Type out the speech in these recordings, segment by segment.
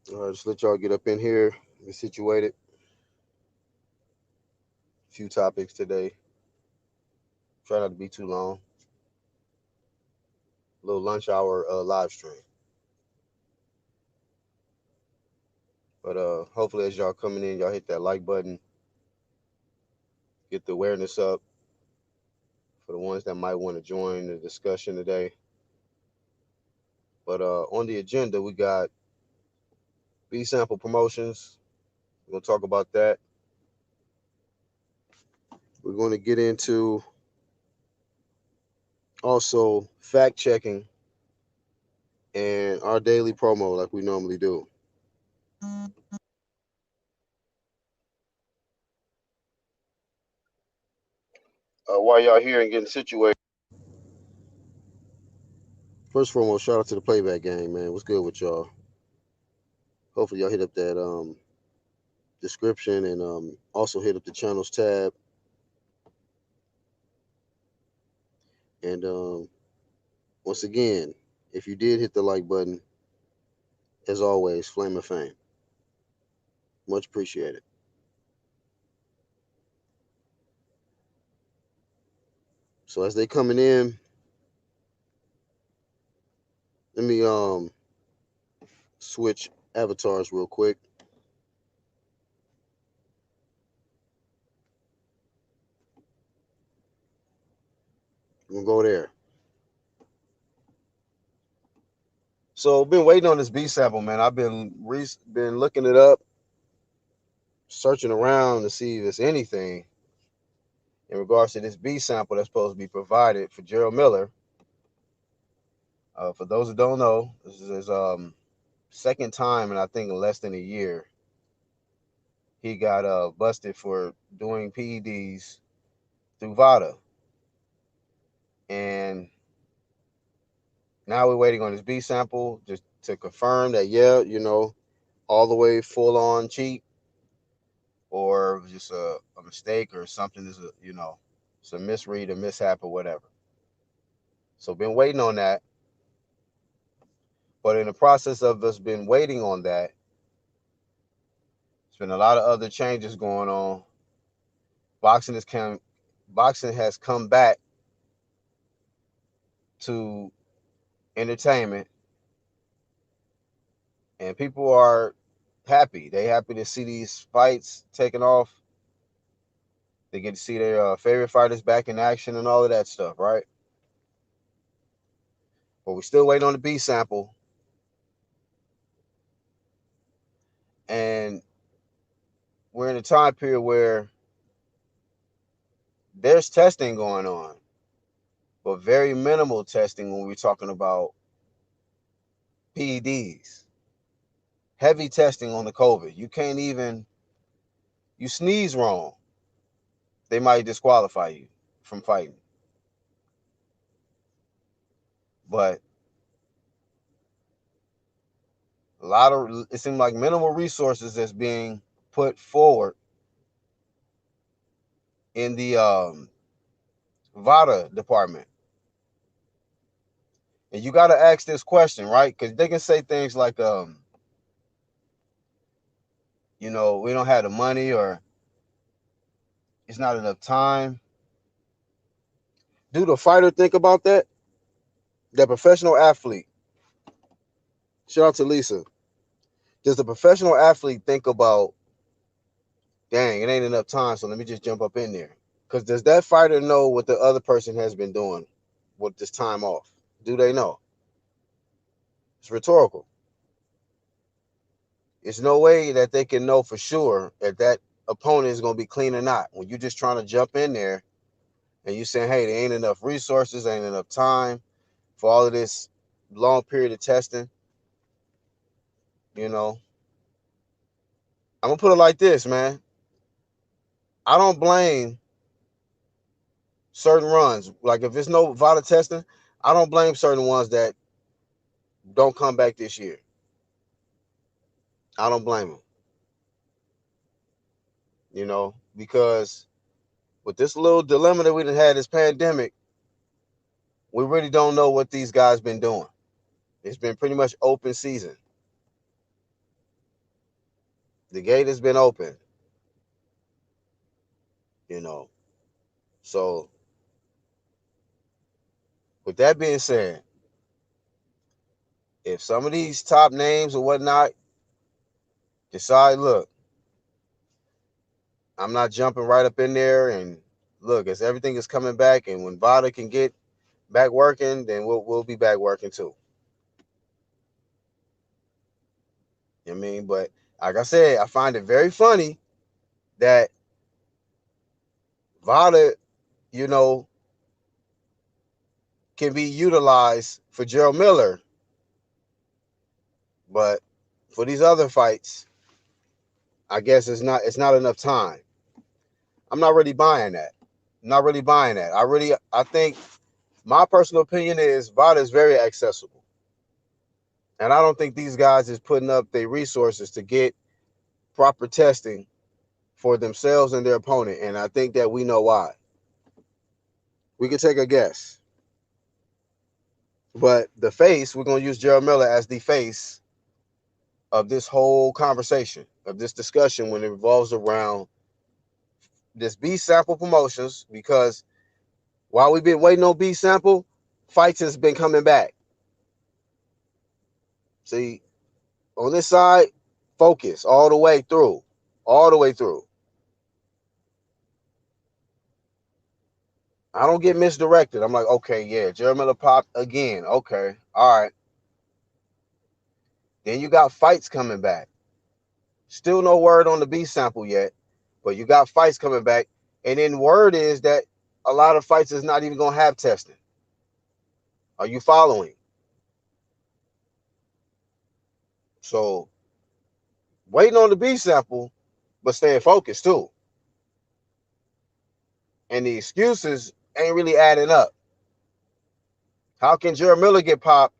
Just let y'all get up in here, get situated. A few topics today. Try not to be too long. A little lunch hour live stream. But hopefully, as y'all coming in, y'all hit that like button, get the awareness up for the ones that might want to join the discussion today. But on the agenda, we got B sample promotions. We're gonna talk about that. We're going to get into also fact checking and our daily promo like we normally do. While y'all here and getting situated, first and foremost, shout out to the Playback Gang, man. What's good with y'all? Hopefully, y'all hit up that description and also hit up the channels tab. And once again, if you did hit the like button, as always, flame of fame. Much appreciated. So as they coming in, let me switch avatars real quick. We'll go there. So been waiting on this B sample, man. I've been looking it up, searching around to see if there's anything in regards to this B sample that's supposed to be provided for Gerald Miller. For those who don't know, this is his second time, and I think in less than a year, he got busted for doing PEDs through VADA, and now we're waiting on his B sample just to confirm that all the way full on cheat, or it was just a mistake or something. Is it's a misread, a mishap, or whatever. So been waiting on that. But in the process of us been waiting on that, there's been a lot of other changes going on. Boxing has come, boxing has come back to entertainment, and people are happy. They happy to see these fights taking off. They get to see their favorite fighters back in action and all of that stuff, right? But we're still waiting on the B sample, and we're in a time period where there's testing going on, but very minimal testing when we're talking about PEDs. Heavy testing on the COVID. You can't even, you sneeze wrong, they might disqualify you from fighting. But it seems like minimal resources that's being put forward in the VADA department. And you got to ask this question, right? Because they can say things like, we don't have the money, or it's not enough time. Do the fighter think about that? That professional athlete. Shout out to Lisa. Does the professional athlete think about, dang, it ain't enough time, so let me just jump up in there? Because does that fighter know what the other person has been doing with this time off? Do they know? It's rhetorical. It's no way that they can know for sure if that opponent is going to be clean or not. When you're just trying to jump in there and you're saying, hey, there ain't enough resources, ain't enough time for all of this long period of testing, you know. I'm going to put it like this, man. I don't blame certain runs. Like if there's no VADA testing, I don't blame certain ones that don't come back this year. I don't blame them, because with this little dilemma that we done had this pandemic, we really don't know what these guys been doing. It's been pretty much open season. The gate has been open, you know. So with that being said, if some of these top names or whatnot decide, look, I'm not jumping right up in there, and look, as everything is coming back, and when Vada can get back working, then we'll be back working too. You know what I mean? But like I said, I find it very funny that Vada, you know, can be utilized for Gerald Miller, but for these other fights, I guess it's not enough time. I'm not really buying that. I'm not really buying that. I think my personal opinion is Vada is very accessible. And I don't think these guys is putting up their resources to get proper testing for themselves and their opponent. And I think that we know why. We can take a guess. But the face, we're going to use Gerald Miller as the face of this whole conversation, of this discussion when it revolves around this B sample promotions, because while we've been waiting on B sample, fights has been coming back. See, on this side, focus all the way through. All the way through. I don't get misdirected. I'm like, okay, yeah, Gerald Miller popped again. Okay, all right. Then you got fights coming back. Still no word on the B sample yet, but you got fights coming back. And then word is that a lot of fights is not even going to have testing. Are you following? So waiting on the B sample, but staying focused too. And the excuses ain't really adding up. How can Gerald Miller get popped?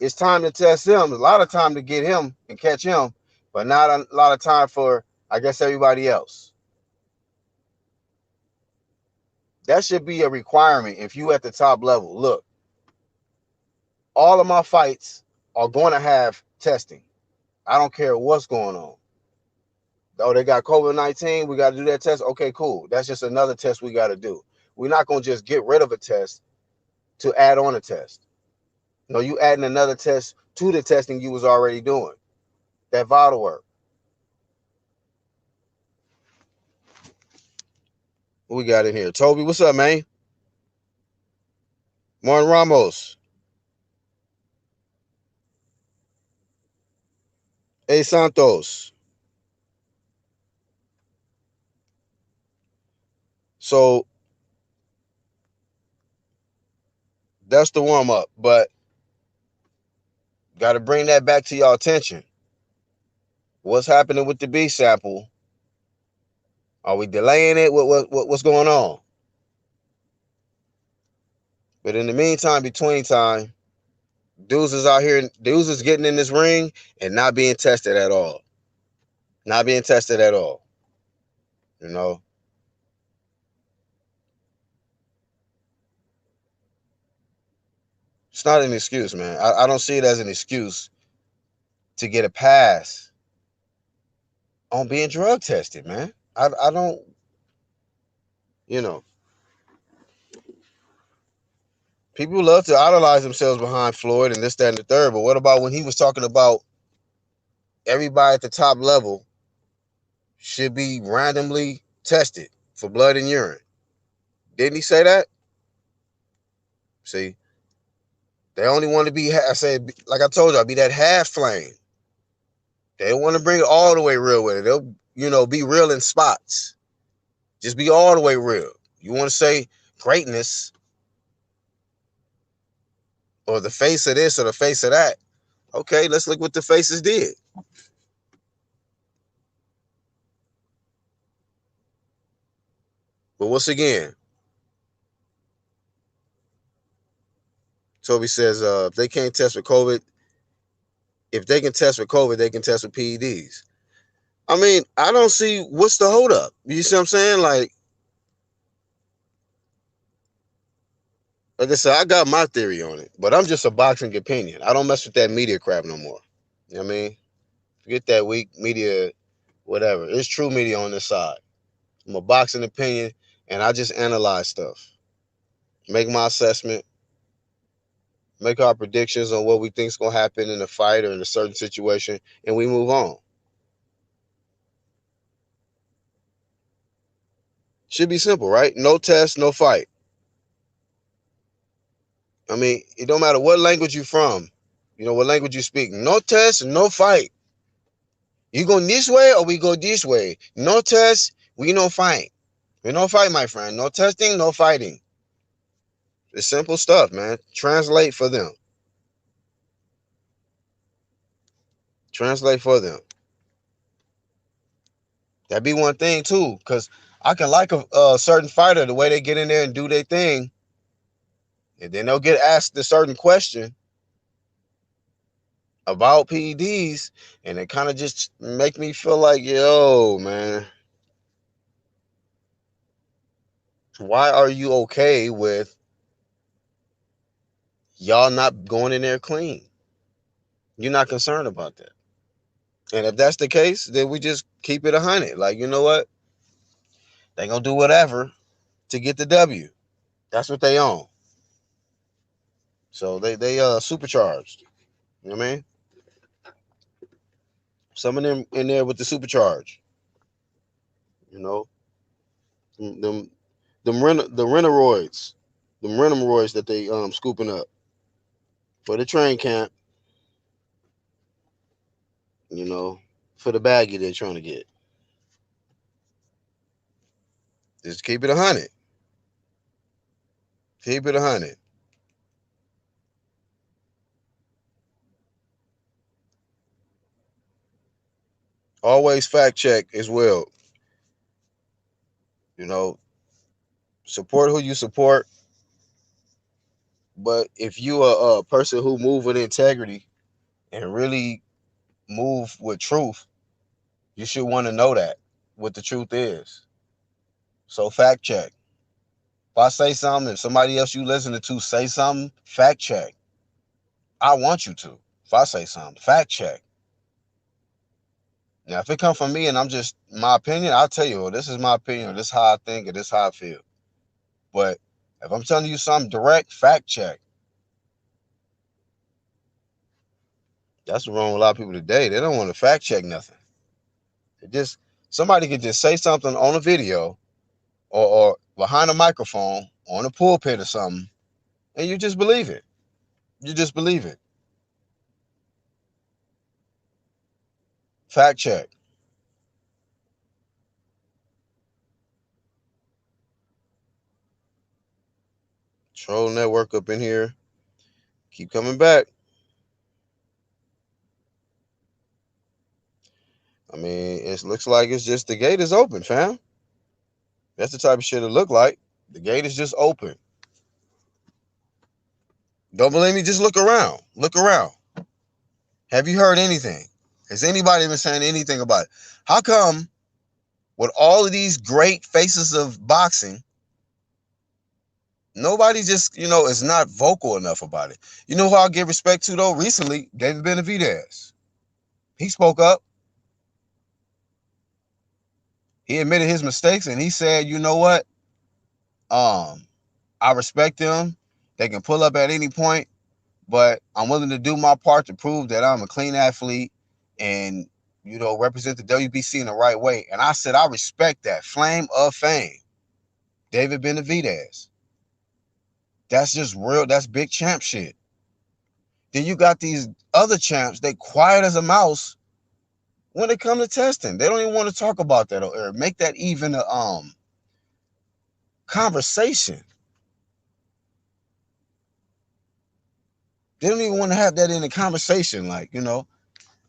It's time to test him. A lot of time to get him and catch him, but not a lot of time for, I guess, everybody else. That should be a requirement if you at the top level. Look, all of my fights are going to have testing. I don't care what's going on. Oh, they got COVID-19. We got to do that test. Okay, cool. That's just another test we got to do. We're not going to just get rid of a test to add on a test. No, you adding another test to the testing you was already doing. That vital work. What we got in here? Toby, what's up, man? Martin Ramos. A Santos. So that's the warm up, but got to bring that back to y'all attention. What's happening with the B sample? Are we delaying it? What's going on? But in the meantime, between time, dudes is out here, dudes is getting in this ring and not being tested at all. Not being tested at all. You know? It's not an excuse, man. I don't see it as an excuse to get a pass on being drug tested, man. I don't, you know, people love to idolize themselves behind Floyd and this, that, and the third. But what about when he was talking about everybody at the top level should be randomly tested for blood and urine? Didn't he say that? See, they only want to be, I said, like I told you, I'll be that half flame. They don't want to bring it all the way real with it. They'll, be real in spots. Just be all the way real. You want to say greatness or the face of this or the face of that. Okay, let's look what the faces did. But once again, Toby says if they can't test for COVID, if they can test for COVID, they can test for PEDs. I mean, I don't see what's the holdup. You see what I'm saying? Like I said, I got my theory on it, but I'm just a boxing opinion. I don't mess with that media crap no more. You know what I mean? Forget that weak media, whatever. It's true media on this side. I'm a boxing opinion, and I just analyze stuff, make my assessment, make our predictions on what we think is going to happen in a fight or in a certain situation, and we move on. Should be simple, right? No test, no fight. I mean, it don't matter what language you from, what language you speak. No test, no fight. You go this way or we go this way. No test, we no fight. We no fight, my friend. No testing, no fighting. It's simple stuff, man. Translate for them. Translate for them. That'd be one thing too, because I can like a certain fighter, the way they get in there and do their thing, and then they'll get asked a certain question about PEDs, and it kind of just make me feel like, yo, man, why are you okay with y'all not going in there clean? You're not concerned about that. And if that's the case, then we just keep it 100. Like, you know what? They gonna do whatever to get the W. That's what they own. So they supercharged. You know what I mean? Some of them in there with the supercharge. You know, the rentoroids, them renteroids that they scooping up for the train camp. You know, for the baggie they're trying to get. Just keep it 100. Keep it 100. Always fact check as well. You know, support who you support. But if you are a person who move with integrity and really move with truth, you should want to know that what the truth is. So fact check. If I say something, if somebody else you listening to say something, fact check. I want you to. If I say something, fact check. Now, if it comes from me and I'm just my opinion, I'll tell you, well, this is my opinion, or this is how I think, or this is how I feel. But if I'm telling you something direct, fact check. That's what's wrong with a lot of people today. They don't want to fact check nothing. It just somebody could just say something on a video or behind a microphone on a pulpit or something, and you just believe it. You just believe it. Fact check. Troll network up in here. Keep coming back. I mean, it looks like it's just the gate is open, fam. That's the type of shit it look like. The gate is just open. Don't believe me? Just look around. Look around. Have you heard anything? Has anybody been saying anything about it? How come with all of these great faces of boxing, nobody just, is not vocal enough about it? You know who I'll give respect to, though? Recently, David Benavidez. He spoke up. He admitted his mistakes, and he said, you know what? I respect them. They can pull up at any point, but I'm willing to do my part to prove that I'm a clean athlete and, represent the WBC in the right way. And I said, I respect that. Flame of fame. David Benavidez. That's just real. That's big champ shit. Then you got these other champs. They quiet as a mouse when it comes to testing. They don't even want to talk about that or make that even a conversation. They don't even want to have that in a conversation. Like,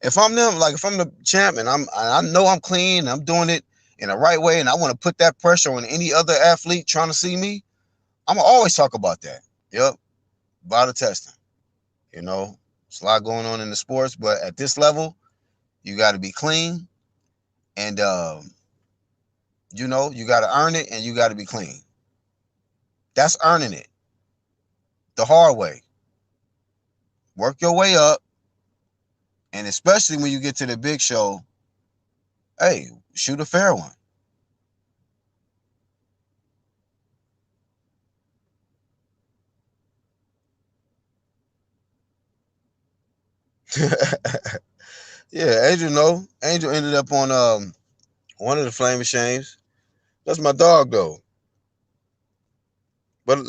if I'm them, like if I'm the champ and I know I'm clean, I'm doing it in the right way, and I want to put that pressure on any other athlete trying to see me, I'm gonna always talk about that. Yep, about the testing. It's a lot going on in the sports, but at this level, you got to be clean, and you got to earn it, and you got to be clean. That's earning it the hard way. Work your way up, And especially when you get to the big show, hey, shoot a fair one. Yeah, Angel no. Angel ended up on one of the Flaming Shames. That's my dog though. But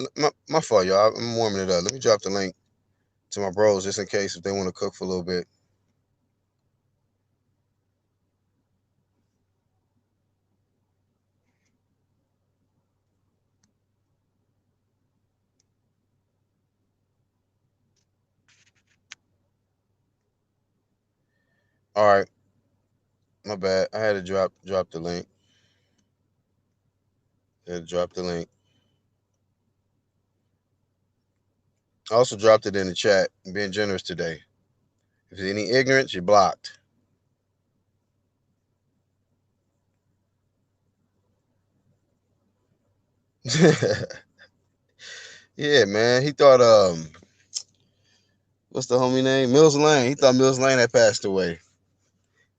my fault, y'all. I'm warming it up. Let me drop the link to my bros just in case if they want to cook for a little bit. All right, my bad. I had to drop the link. I had to drop the link. I also dropped it in the chat. I'm being generous today. If there's any ignorance, you're blocked. Yeah, man. He thought what's the homie name? Mills Lane. He thought Mills Lane had passed away.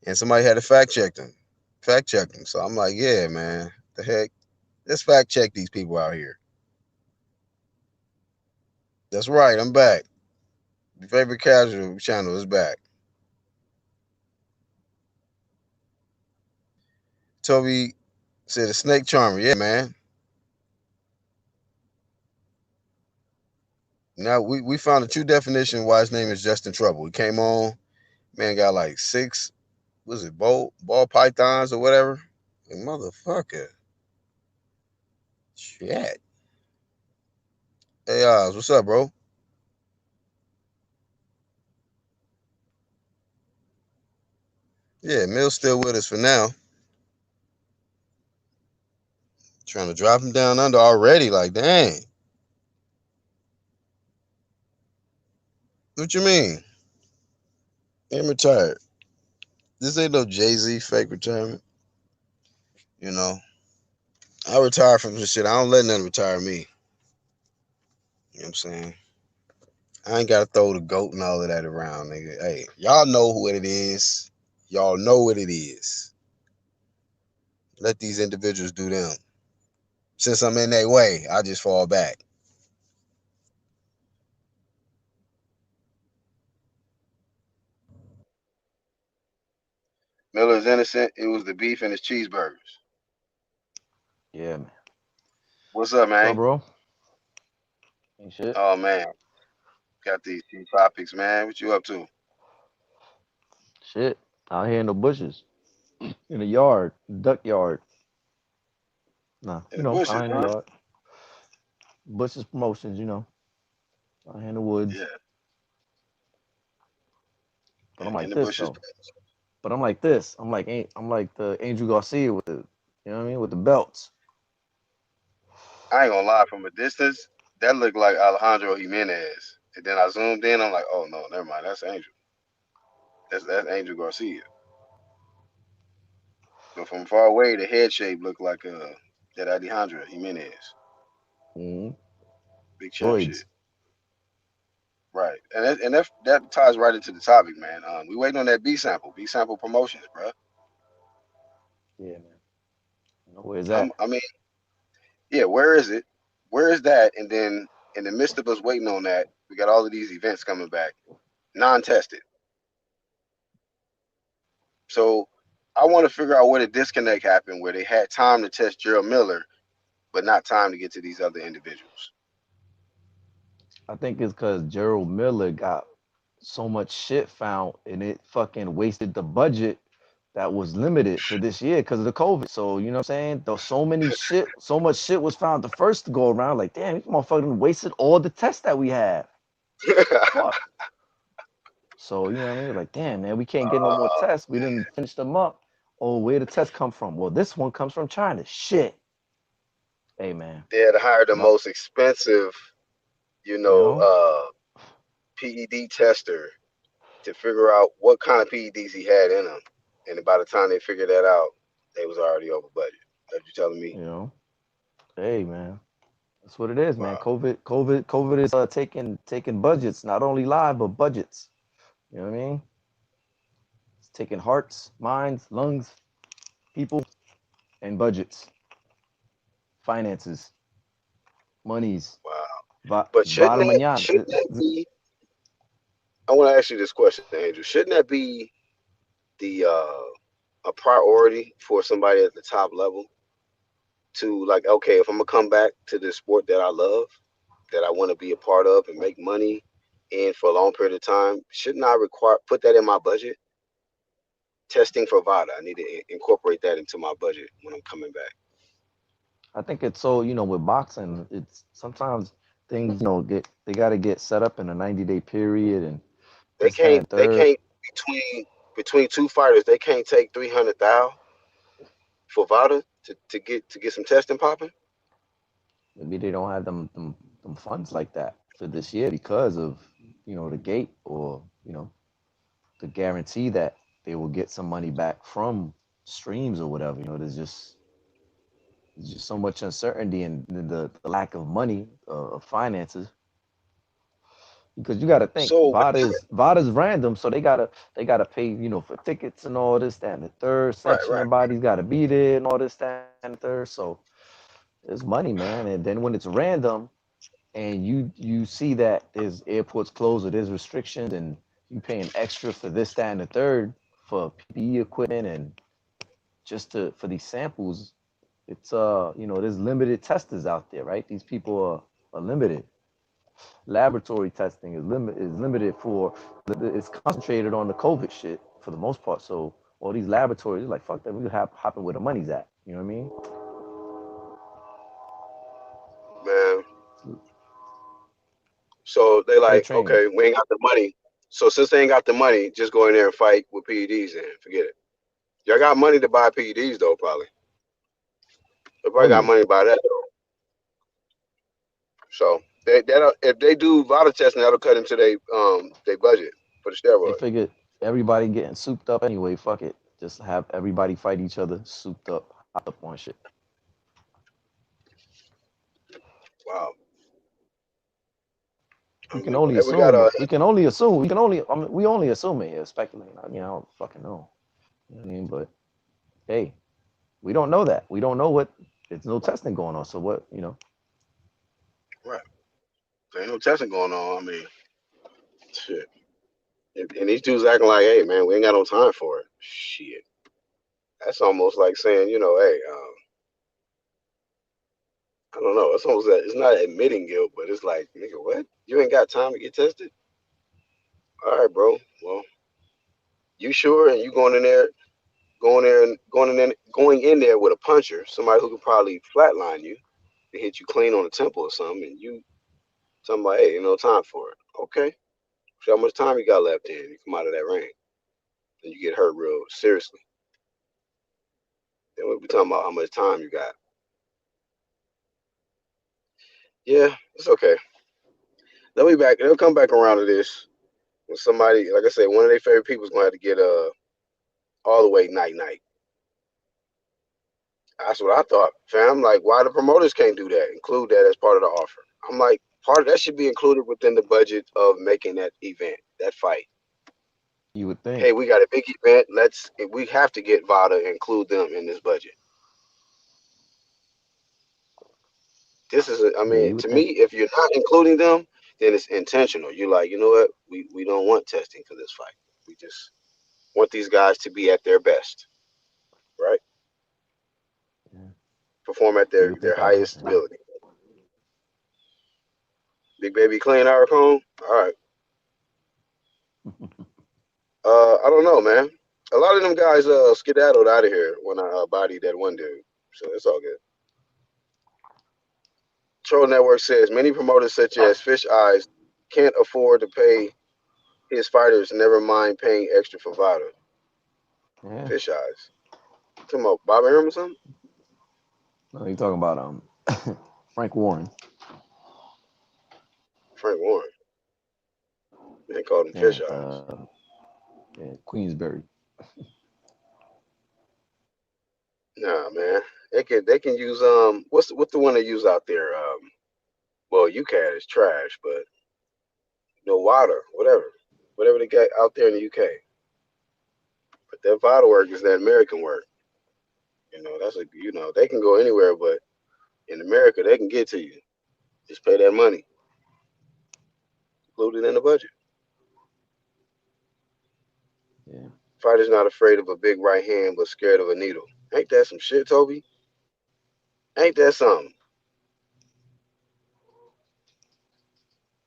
And somebody had to fact check him. Fact check him. So I'm like, yeah, man. The heck? Let's fact check these people out here. That's right, I'm back. Your favorite casual channel is back. Toby said a snake charmer. Yeah, man. Now we found a true definition why his name is Justin Trouble. He came on, man got like six, was it ball pythons or whatever? Like, motherfucker. Shit. Hey Oz, what's up, bro? Yeah, Mill's still with us for now. Trying to drop him down under already. Like, dang. What you mean? I'm retired. This ain't no Jay-Z fake retirement. You know. I retire from this shit. I don't let nothing retire me. You know what I'm saying? I ain't gotta throw the goat and all of that around, nigga. Hey, y'all know who it is. Y'all know what it is. Let these individuals do them. Since I'm in their way, I just fall back. Miller's innocent. It was the beef and his cheeseburgers. Yeah, man. What's up, What's up, man? bro? Ain't shit. Oh man, got these two topics, man. What you up to? Shit. Out here in the bushes, in the yard, duck yard. Nah, In the bushes, out here in the huh? yard. Bushes promotions, out here in the woods. Yeah, But I'm in like the this bushes. though. But I'm like this. I'm like the Angel Garcia with you know what I mean, with the belts. I ain't gonna lie. From a distance, that looked like Alejandro Jimenez. And then I zoomed in. I'm like, oh no, never mind. That's Angel. That's Angel Garcia. But from far away, the head shape looked like that Alejandro Jimenez. Mm-hmm. Big champ shit. Droids. Right. And that ties right into the topic, man. We waiting on that B sample. B sample promotions, bro. Yeah, man. Where's that? I mean, yeah. Where is it? Where is that? And then in the midst of us waiting on that, we got all of these events coming back, non-tested. So I want to figure out where the disconnect happened, where they had time to test Gerald Miller, but not time to get to these other individuals. I think it's because Gerald Miller got so much shit found and it fucking wasted the budget that was limited for this year because of the COVID. So you know what I'm saying? Though so much shit was found the first go around. Like, damn, these motherfuckers wasted all the tests that we have. Fuck. So you know what I mean? Like, damn, man, we can't get no more uh, tests. We didn't finish them up. Oh, where the tests come from? Well, this one comes from China. Shit. Hey, man. they had to hire the But most expensive, you you know, know, PED tester to figure out what kind of PEDs he had in him. And by the time they figured that out, they was already over budget. That you telling me? you know. Hey, man. That's what it is, man. Wow. COVID is taking budgets, not only live but budgets. You know what I mean? taking hearts, minds, lungs, people, and budgets, finances, monies. Wow. But Vada mañana. shouldn't that be? I want to ask you this question, Andrew. Shouldn't that be the a priority for somebody at the top level to like, okay, if I'm gonna come back to this sport that I love, that I want to be a part of and make money in for a long period of time, shouldn't I require put that in my budget? Testing for VADA. I need to incorporate that into my budget when I'm coming back. I think it's so, with boxing, it's sometimes things, they got to get set up in a 90-day period and They this, that, can't. and They third. can't between two fighters. They can't take 300,000 for VADA to get some testing popping. Maybe they don't have them funds like that for this year because of, the gate or, the guarantee that they will get some money back from streams or whatever. There's just so much uncertainty and the lack of money, of finances, because you got to think So Vada's random, so they gotta pay, for tickets and all this, that, and the third. right, Section right. of bodies got to be there and all this, that, and the third. So it's money, man. And then when it's random and you see that there's airports closed or there's restrictions and you paying extra for this, that, and the third for PPE equipment and just for these samples, it's there's limited testers out there, right? These people are limited. Laboratory testing is limited for it's concentrated on the COVID shit for the most part. So all these laboratories like fuck that, we have hopping where the money's at. You know what I mean? Man. So they Play like, training. okay, we ain't got the money. So since they ain't got the money, just go in there and fight with PEDs and forget it. Y'all got money to buy PEDs though, probably. They Oh probably got yeah, money to buy that though. So that if they do VADA testing, that'll cut into their budget for the they steroid. figured everybody getting souped up anyway. Fuck it, just have everybody fight each other, souped up, hopped up on shit. Wow, We can only unbelievable. Hey, we got assume. We can only assume. We can only. I mean, we only assume it here, speculating. I mean, I don't fucking know. You know what I mean? But hey, we don't know that. We don't know what. There's no testing going on. So what? right. There ain't no testing going on. I mean, shit. And these dudes acting like, hey man, we ain't got no time for it. Shit. That's almost like saying, hey, I don't know. It's almost that it's not admitting guilt, but it's like, nigga, what? You ain't got time to get tested? All right, bro. Well, you sure? And you going in there with a puncher, somebody who could probably flatline you to hit you clean on the temple or something, and you talking about, hey, ain't no time for it. Okay. So how much time you got left in? You come out of that ring, and you get hurt real seriously. Then we'll be talking about how much time you got. Yeah, it's okay. They'll be back. They'll come back around to this when somebody, like I said, one of their favorite people is gonna have to get all the way night night. That's what I thought, fam. Like, why the promoters can't do that? Include that as part of the offer. I'm like, part of that should be included within the budget of making that event, that fight. You would think. Hey, we got a big event. If we have to get VADA and include them in this budget. This is, I Yeah, mean, you would to think. me, if you're not including them, then it's intentional. You're like, you know what? We don't want testing for this fight. We just want these guys to be at their best, right? Yeah, Perform at you their would think their that would highest happen. ability. Big baby clean our home. All right. I don't know, man. A lot of them guys skedaddled out of here when I bodied that one dude. So it's all good. Troll Network says many promoters such as Fish Eyes can't afford to pay his fighters, never mind paying extra for VADA. Yeah. Fish Eyes. Talking about Bobby Arum or something? No, you talking about Frank Warren. Frank Warren. They called him Yeah, Fish Eyes. yeah, Queensberry. Nah, man. They can use what's the one they use out there? Well, UCAT is trash, but no water, whatever they got out there in the UK. But that vital work is that American work. That's they can go anywhere, but in America they can get to you. Just pay that money, included in the budget. Yeah. Fighter's not afraid of a big right hand, but scared of a needle. Ain't that some shit, Toby? Ain't that something?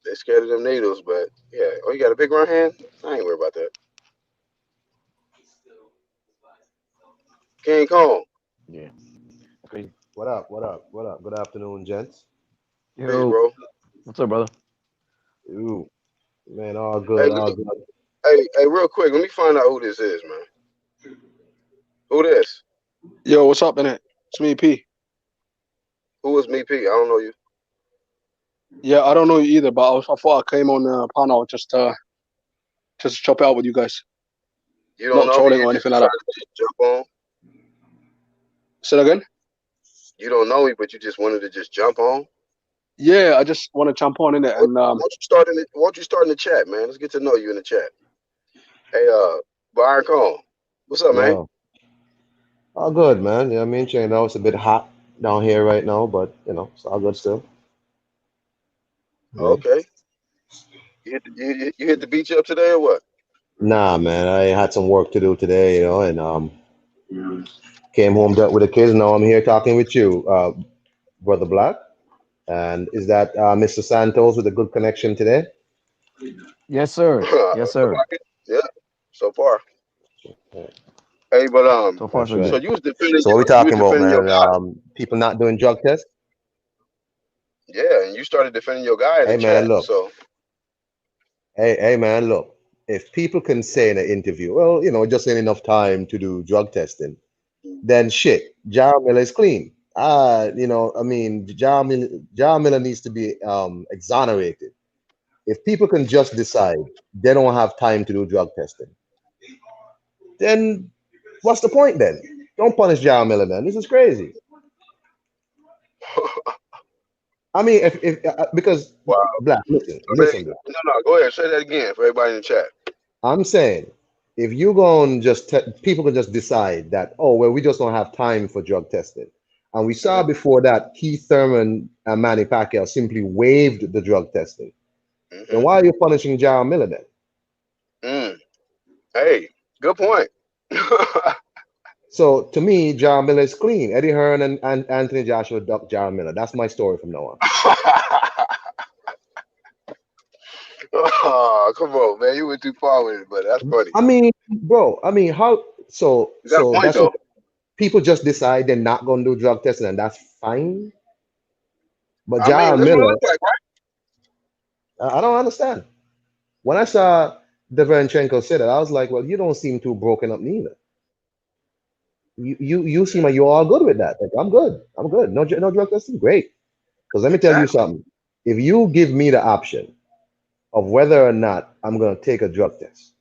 They scared of them needles, but yeah. Oh, you got a big right hand? I ain't worried about that. King Kong. Yeah. Crazy. What up? What up? What up? Good afternoon, gents. Peace, Yo, bro. what's up, brother? Ooh, man, all Hey, good, let all me. good. Hey, real quick. Let me find out who this is, man. Who this? Yo, what's up, innit? It's me, P. Who is me, P? I don't know you. Yeah, I don't know you either, but I thought I came on the panel just to chop it out with you guys. You don't Not know me. trolling You or just anything like that. decided to just jump on. Say that again? You don't know me, but you just wanted to just jump on. Yeah, I just want to jump on in it Why and don't you start in it? Why don't you start in the chat, man? Let's get to know you in the chat. Hey, Byron Kong. What's up, man? Yo, all good, man. You know what I mean? You know, it's a bit hot down here right now, but it's all good still. Yeah. Okay. You hit the beach up today or what? Nah, man, I had some work to do today, and came home done with the kids. Now I'm here talking with you, brother Black. And is that Mr. Santos with a good connection today? Yes, sir. Yes, Look sir. like it. Yeah. So far. Yeah, Hey, but So far, that's so so right. good. So what we you was talking about, defending your man? guy. People not doing drug tests? Yeah, and you started defending your guy in the Hey, man, chat. look. So Hey, man, look. If people can say in an interview, well, just ain't enough time to do drug testing, then shit, John Miller is clean. I mean, John Miller needs to be exonerated. If people can just decide they don't have time to do drug testing, then what's the point then? Don't punish John Miller, man. This is crazy. I mean, if because wow. Black, I mean, listen, Black. no. Go ahead. Say that again for everybody in the chat. I'm saying if you go and people can just decide that, oh, well, we just don't have time for drug testing. And we saw Hmm. before that Keith Thurman and Manny Pacquiao simply waived the drug testing. Then Hmm. why are you punishing John Miller then? Mm. Hey, good point. So to me, John Miller is clean. Eddie Hearn and Anthony Joshua ducked John Miller. That's my story from now on. Oh, come on, man. You went too far with it, but that's funny. I mean, bro, I mean, how so You got a point that's what though. people just decide they're not gonna do drug testing and that's fine. But I mean, John that's what it Miller, looks like, right? I don't understand. When I saw Deverenchenko say that, I was like, well, you don't seem too broken up neither. You seem like you're all good with that. Like, I'm good. I'm good. No drug testing. Great. Because let me tell you Exactly. something. If you give me the option of whether or not I'm gonna take a drug test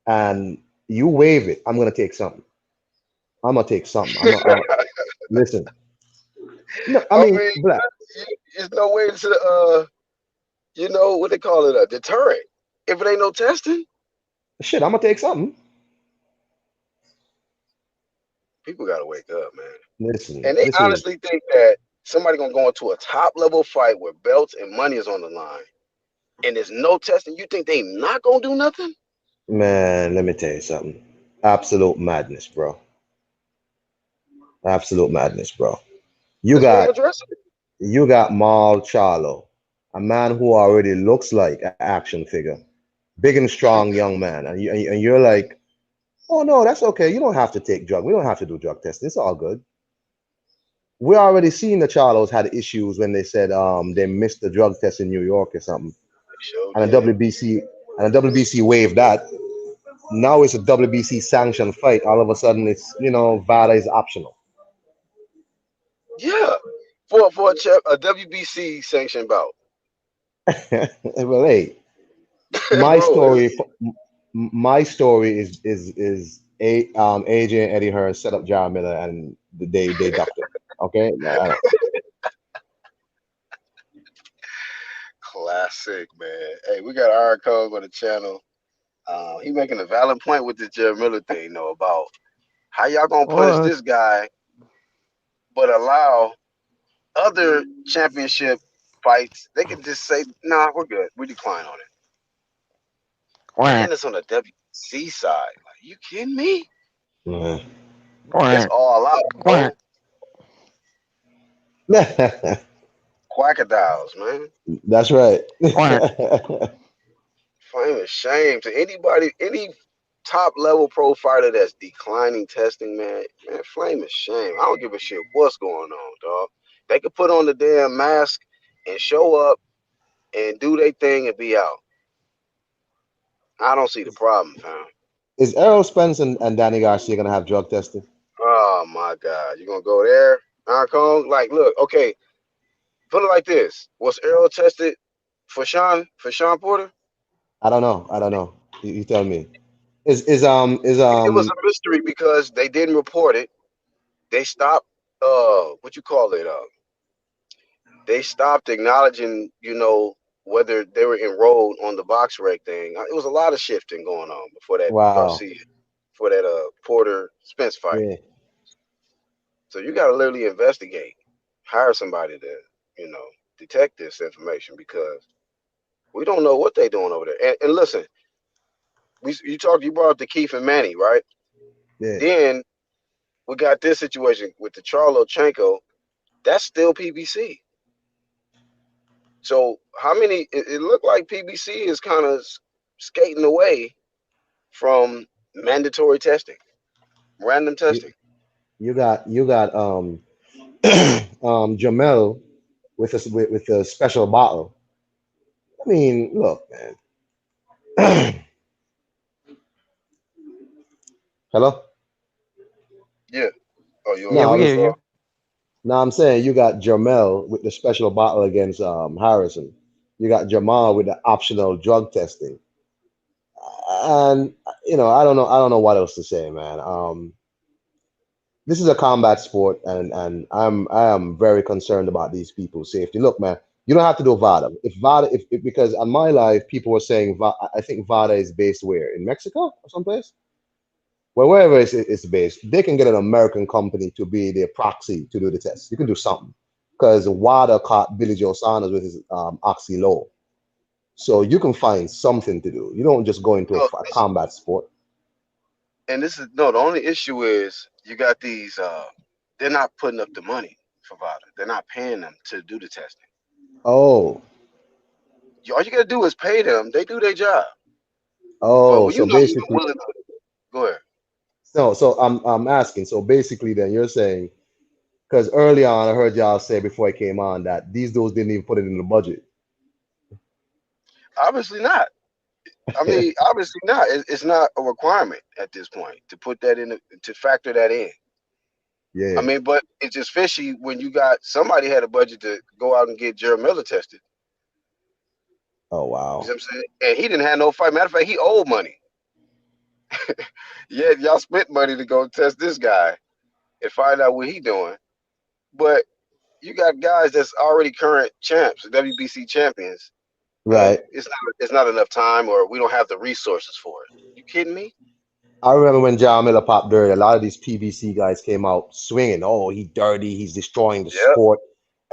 and you waive it, I'm gonna take something. I'm gonna take something. Listen. No, I I mean, mean, Black. there's no way to, what they call it, a deterrent. If it ain't no testing, Shit, I'm gonna take something. people gotta wake up, man. Listen, And they this is honestly think that somebody gonna go into a top level fight where belts and money is on the line, and there's no testing. You think they not gonna do nothing? man. Let me tell you something. Absolute madness, bro. Absolute madness, bro. You That's what I'm got addressing. you got Mal Charlo, a man who already looks like an action figure, big and strong young man, and you're like, oh no, that's okay. You don't have to take drug. We don't have to do drug testing. It's all good. We already seen the Charlos had issues when they said they missed the drug test in New York or something, They sure and the did. WBC waived that. Now it's a WBC sanctioned fight. All of a sudden, it's VADA is optional. Yeah, for a WBC sanctioned bout, Well, hey, my bro. story, my story is AJ and Eddie Hearn set up John Miller and they ducked him. Okay, Classic, man. Hey, we got Iron Cove on the channel. He making a valid point with this Jerry Miller thing, though, about how y'all gonna punish Or this guy, but allow other championship fights. They can just say, "Nah, we're good. We decline on it." And then it's on the WC side. Like, you kidding me? Yeah. It's all out, bro. Quackadiles, man. That's right. Flame of shame to anybody, any top level pro fighter that's declining testing, man. Man, flame of shame. I don't give a shit what's going on, dog. They could put on the damn mask and show up and do their thing and be out. I don't see the problem, fam. Is Errol Spence and Danny Garcia gonna have drug testing? Oh my God, you gonna go there, Kong? Like, look, okay, put it like this: was Errol tested for Sean Porter? I don't know. I don't know. You tell me. Is It was a mystery because they didn't report it. They stopped. What you call it? They stopped acknowledging, whether they were enrolled on the box rec thing. It was a lot of shifting going on before that wow. Garcia, for that Porter Spence fight. Yeah. So you got to literally investigate, hire somebody to, detect this information because we don't know what they're doing over there. And listen, you brought up the Keith and Manny, right? Yeah. Then we got this situation with the Charlo Chanko. That's still PBC. So how many? It looked like PBC is kind of skating away from mandatory testing, random You testing. you got Jamel with a special bottle. I mean, look, man. Hello? Yeah. Oh, you on yeah, No, I we mute? hear was you. no, I'm saying you got Jamel with the special bottle against Harrison. You got Jamal with the optional drug testing. And I don't know what else to say, man. This is a combat sport, and I am very concerned about these people's safety. Look, man, you don't have to do VADA. If because on my live, people were saying I think VADA is based where, in Mexico or someplace. Well, wherever it's based, they can get an American company to be their proxy to do the test. You can do something because WADA caught Billy Joe Saunders with his oxy low. So you can find something to do. You don't just go into No, a combat sport. this is no. The only issue is you got these. They're not putting up the money for VADA. They're not paying them to do the testing. Oh, All you gotta do is pay them. They do their job. But oh, when you so know you're basically, willing to go ahead. no, so I'm asking. So basically, then you're saying because early on I heard y'all say before I came on that these dudes didn't even put it in the budget. Obviously not. I mean, obviously not. It's not a requirement at this point to put that in, to factor that in. I Yeah. mean, but it's just fishy when you got somebody had a budget to go out and get Jared Miller tested. Oh You know what wow. I'm saying? And he didn't have no fight. Matter of fact, he owed money. Yeah, y'all spent money to go test this guy and find out what he doing. But you got guys that's already current champs, WBC champions, and Right. it's not enough time, or we don't have the resources for it. You kidding me? I remember when John Miller popped dirty, a lot of these PBC guys came out swinging. Oh, he dirty. He's destroying the Yep, sport.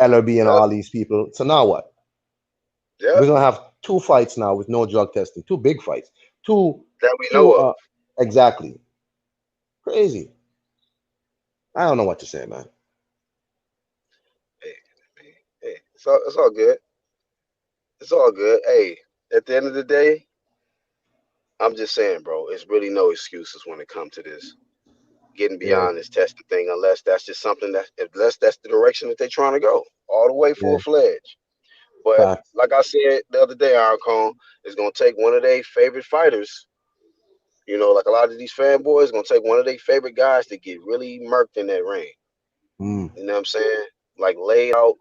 LRB and yep, all these people. So now what? yep. We're gonna have two fights now with no drug testing. Two big fights. Two, That we two. know of. Exactly. Crazy. I don't know what to say, man. Hey, hey, it's all good. It's all good. Hey, at the end of the day, I'm just saying, bro, it's really no excuses when it comes to this getting Yeah. beyond this testing thing, unless that's just something unless that's the direction that they're trying to go, all the way full Yeah. fledged. But Facts. like I said the other day, Iron Cone is gonna take one of their favorite fighters. Like a lot of these fanboys, gonna take one of their favorite guys to get really murked in that ring. Mm. You know what I'm saying? Like laid out,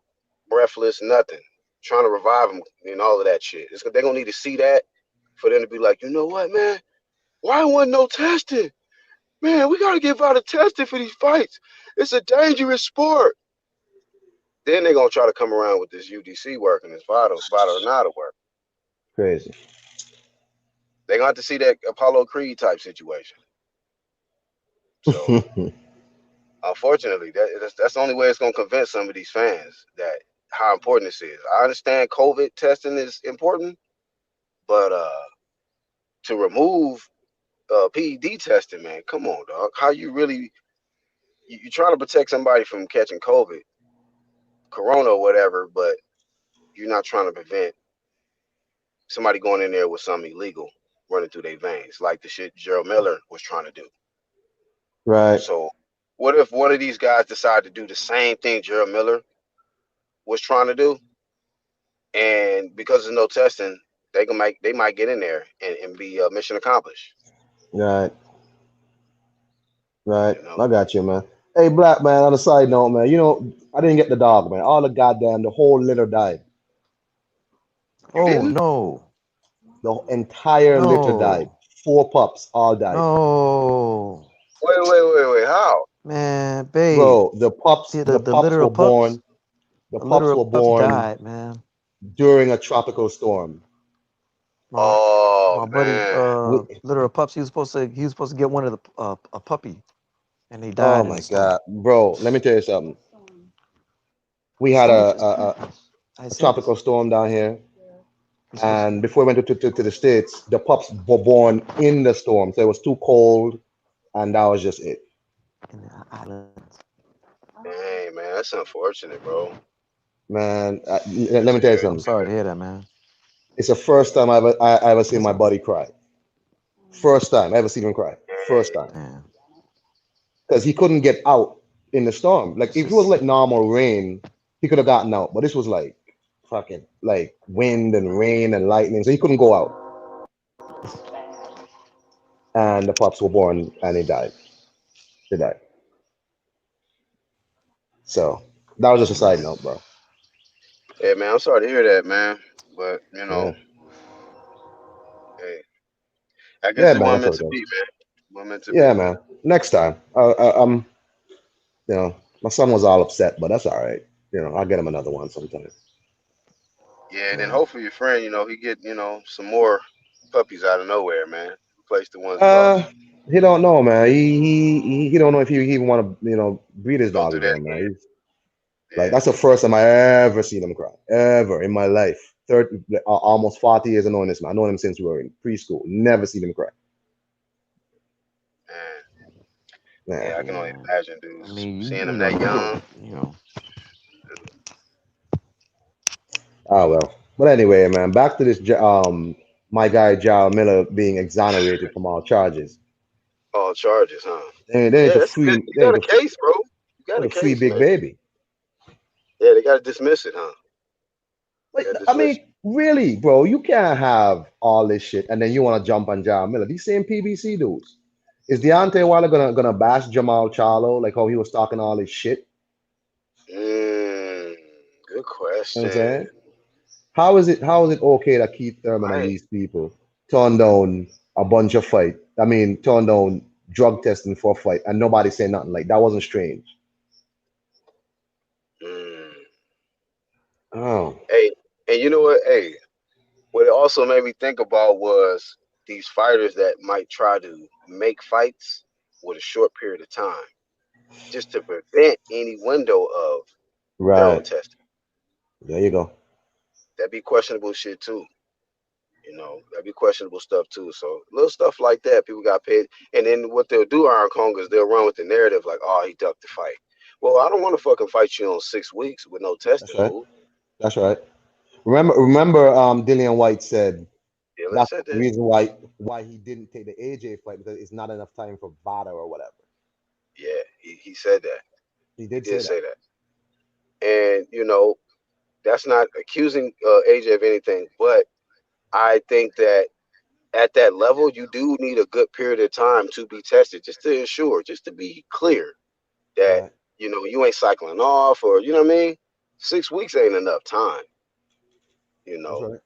breathless, nothing. Trying to revive them and all of that shit. They're gonna need to see that for them to be like, you know what, man? Why wasn't no testing? Man, we gotta get out of testing for these fights. It's a dangerous sport. Then they're gonna try to come around with this UDC work and this vital nada work. Crazy. They're gonna have to see that Apollo Creed type situation. So unfortunately, that's the only way it's gonna convince some of these fans that how important this is. I understand COVID testing is important, but to remove PED testing, man, come on, dog. How you really you trying to protect somebody from catching COVID, Corona, or whatever, but you're not trying to prevent somebody going in there with something illegal running through their veins, like the shit Gerald Miller was trying to do. Right. So, what if one of these guys decide to do the same thing Gerald Miller was trying to do, and because there's no testing, they might get in there and be mission accomplished. Right. Right. You know, I got you, man. Hey, Black man, on a side note, man, I didn't get the dog, man. All the whole litter died. you Oh didn't? no, The entire litter died. no, 4 pups all died. no, Wait. How? man, babe. Bro, The, the the pups litter were of pups, born. The the litter pups of were pups born died, man. during a tropical storm. My Oh my buddy, man. litter of pups. He was supposed to get one of the a puppy, and they Oh died in my the storm. God, bro, let me tell you something. We It's had cool, just I a sense. tropical storm down here, You're supposed to, and before we went to the States, the pups were born in the storm. So it was too cold, and that was just it. in the islands. Dang, man, that's unfortunate, bro. Man, let That's me tell you very I'm something. sorry to good. hear that, man. It's the first time I ever seen It's my buddy cry. First time I ever seen him cry. First time. man. Because he couldn't get out in the storm. Like It's if it was just like normal rain, he could have gotten out. But this was like fucking like wind and rain and lightning, so he couldn't go out. And the pups were born, and he died. They died. So that was just a side note, bro. Yeah, man, I'm sorry to hear that, man. But Yeah, hey, I guess yeah, it man. wasn't That's meant what it to be, is. man. It wasn't meant to Yeah, be. man. Next time, you know, my son was all upset, but that's all right. I'll get him another one sometime. Yeah, and then yeah. hopefully your friend, he get, some more puppies out of nowhere, man. Replace the ones he Uh, lost. he don't know, man. He don't know if he even want to, breed his Go dog through that again, man. again. Like Yeah, that's the first time I ever seen him cry, ever in my life. 30, almost 40 years of knowing this man. I known him since we were in preschool. Never seen him cry. man. Yeah. Yeah, I can only Yeah. imagine, I dudes. mean, Seeing you them know, that you get, young. you know, Oh well. But anyway, man, back to this. My guy Jarl Miller being exonerated from all charges. All charges, huh? They need Yeah, to that's good. free. You They need got a to, case, bro. You they got a need to free case, Big man. Baby. Yeah, they got to dismiss it, huh? They Like, got to I dismiss mean, really, bro, you can't have all this shit and then you want to jump on Jarl Miller. These same PBC dudes. Is Deontay Wilder gonna bash Jamal Charlo like how he was talking all this shit? it. Good You know what I'm question. saying? How is it okay that Keith Thurman and Right. these people turned down a bunch of fight? I mean, turned down drug testing for a fight and nobody said nothing. Like that wasn't strange. Mm. Oh, Hey, and you know what? Hey, what it also made me think about was these fighters that might try to make fights with a short period of time just to prevent any window of thorough right. testing. There you go. That'd be questionable shit too. That'd be questionable stuff too. So little stuff like that, people got paid. And then what they'll do, Iron Kong, is they'll run with the narrative like, oh, he ducked the fight. Well, I don't want to fucking fight you on 6 weeks with no That's testing, right. fool. That's right. Remember, Dillian White said Dylan that's said the that. reason why he didn't take the AJ fight because it's not enough time for VADA or whatever. Yeah, he said that. He He did did say that. say that. And, that's not accusing AJ of anything, but I think that at that level, you do need a good period of time to be tested, just to ensure, just to be clear that Right. you ain't cycling off, or you know what I mean. 6 weeks ain't enough time. You That's know, right.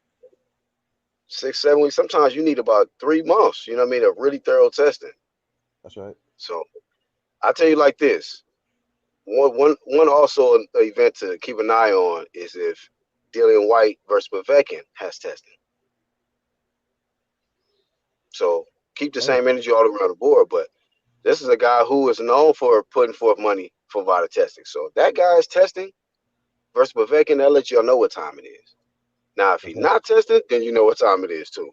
6, 7 weeks. Sometimes you need about 3 months. You know what I mean, of really thorough testing. That's right. So I tell you like this: one also an event to keep an eye on is if Dillian White versus Povetkin has testing. So keep the Oh, same energy all around the board. But this is a guy who is known for putting forth money for vital testing. So if that guy is testing versus Povetkin, that lets y'all know what time it is. Now, if that's he's right. not testing, then you know what time it is too.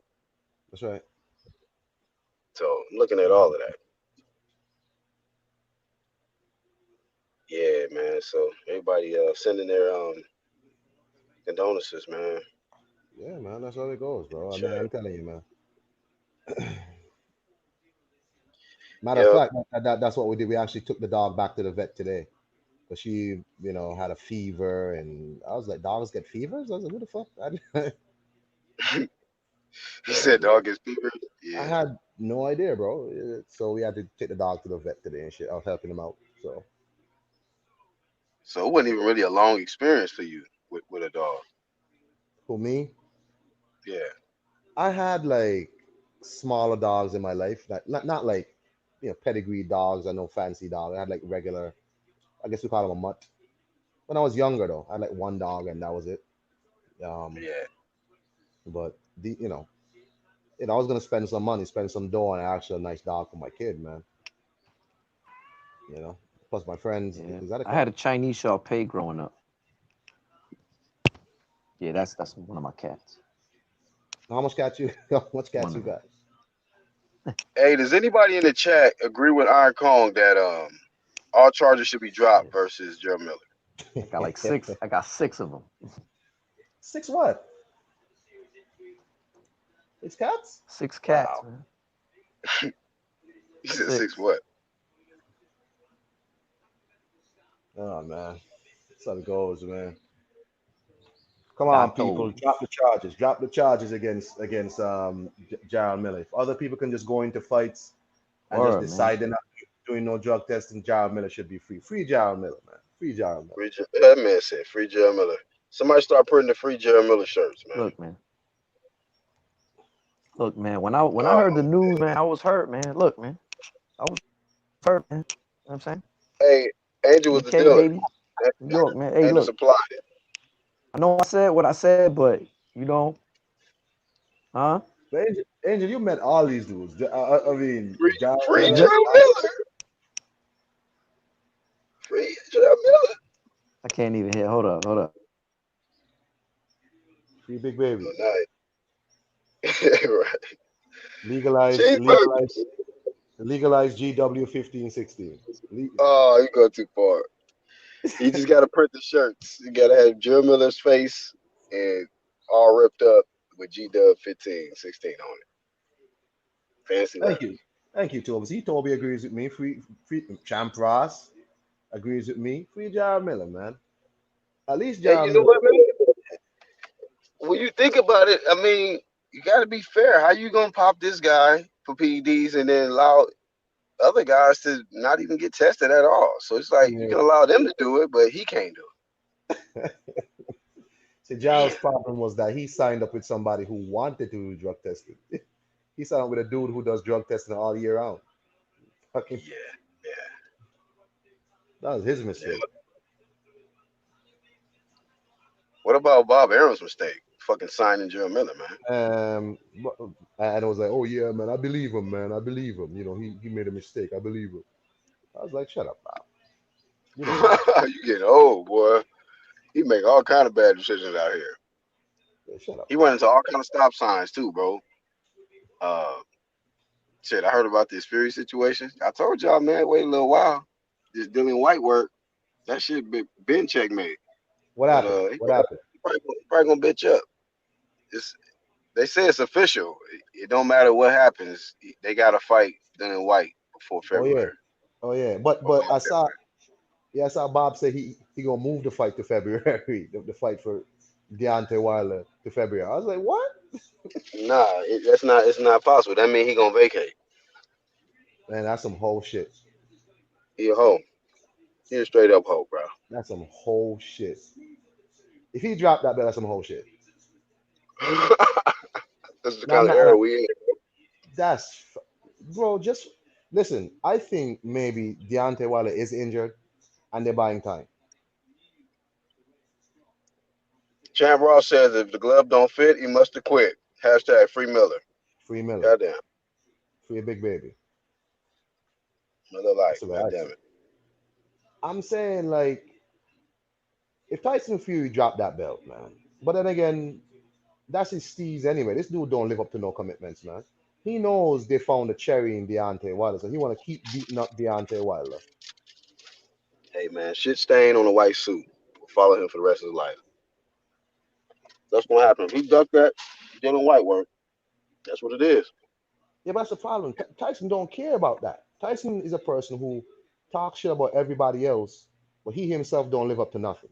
That's right. So I'm looking at all of that. Yeah, man. So everybody sending their condolences, man. Yeah, man. That's how it goes, bro. I mean, I'm Chat. telling you, man. Matter of Yep. fact, that's what we did. We actually took the dog back to the vet today because she, had a fever, and I was like, dogs get fevers? I was like, what the fuck? He Yeah, said dog gets fever. I Yeah. had no idea, bro. So we had to take the dog to the vet today and shit. I was helping him out. So So it wasn't even really a long experience for you with a dog. for me, Yeah. I had like smaller dogs in my life, not like pedigree dogs or no fancy dog. I had like regular, I guess we call them a mutt. When I was younger though, I had like one dog and that was it. Um, Yeah. but I was gonna spend some money, spend some dough on actually a nice dog for my kid, man. You know. Plus my friends, Yeah. is that a I had cat? a Chinese Shar Pei growing up. Yeah, that's one of my cats. How much cats you? How much cats One you of them. got? Hey, does anybody in the chat agree with Iron Kong that all charges should be dropped Yes. versus Joe Miller? I got like six. I got six of them. Six what? It's cats? Six cats, Wow. man. He said six Six. what? Oh man, that's how it goes, man. Come on, God people, told. drop the charges. Drop the charges against Jaron Miller. If other people can just go into fights and just Word, man. decide they're not doing no drug testing, Jaron Miller should be free. Free Jaron Miller, man. Free Jaron Miller. That man said free Joe Miller. Somebody start putting the free Joe Miller shirts, man. Look, man. Look, man. When I heard the Oh, news, man, I was hurt, man. Look, man. I was hurt, man. You know what I'm saying? hey, Angel was the BK, dealer. baby. New York, man. Hey, Angel look. supplied it. I know I said what I said, but you know, huh? But Angel, you met all these dudes. I mean, Free, Jaron free Miller, Mhm. Joe Miller. Free Joe Miller. I can't even hear. Hold up. Hold up. free Big Baby. Oh, nice. Right. Legalize, Cheeseburger. legalize, legalize GW 1516. Oh, you go too far. You just got to print the shirts. You got to have Joe Miller's face and all ripped up with GW 1516 on it. Fancy Thank letters. you. Thank you, Toby. See, Toby agrees with me. Free Champ Ross agrees with me. Free Jaron Miller, man. At least And Jaron you know Miller. what, man? When you think about it, I mean, you got to be fair. How you gonna pop this guy for PEDs and then allow other guys to not even get tested at all? So it's like you Yeah. can allow them to do it, but he can't do See, it. Jared's problem was that he signed up with somebody who wanted to do drug testing. He signed up with a dude who does drug testing all year round. Fucking, Yeah, yeah, that was his yeah. mistake. What about Bob Aaron's mistake? Fucking signing Joe Miller, man. And I was like, oh yeah, man, I believe him, man. I believe him. He made a mistake. I believe him. I was like, shut up, Bob. You know better. You getting old, boy. He make all kind of bad decisions out here. Yeah, shut up, He Bob. went into all kind of stop signs too, bro. Uh, shit, I heard about this Fury situation. I told y'all, man, wait a little while. This Dylan White work, that shit been checkmate. What But happened? he What happened? probably gonna bitch up. It's they say it's official. It don't matter what happens. They got to fight Dylan White before Oh yeah. February Oh yeah. But or by but I saw February. yeah, I saw Bob say he gonna move the fight to February. The fight for Deontay Wilder to February. I was like, what? Nah, that's not. It's not possible. That mean he gonna vacate. Man, that's some whole shit. He a hoe. He a straight up hoe, bro. That's some whole shit. If he dropped that belt, that's some whole shit. That's the No, I'm kind of not. era we in. That's bro. Just listen. I think maybe Deontay Wilder is injured and they're buying time. Champ Ross says if the glove don't fit, he must have quit. Hashtag free Miller. Free Miller. Goddamn. for your big baby. Another That's life. the way God I damn see it. it. I'm saying like if Tyson Fury dropped that belt, man. But then again, that's his steez anyway. This dude don't live up to no commitments, man. He knows they found a cherry in Deontay Wilder, so he want to keep beating up Deontay Wilder. Hey man, shit stain on a white suit will follow him for the rest of his life. That's gonna happen. If he ducked that Dylan White work, that's what it is. Yeah, but that's the problem. Tyson don't care about that. Tyson is a person who talks shit about everybody else, but he himself don't live up to nothing.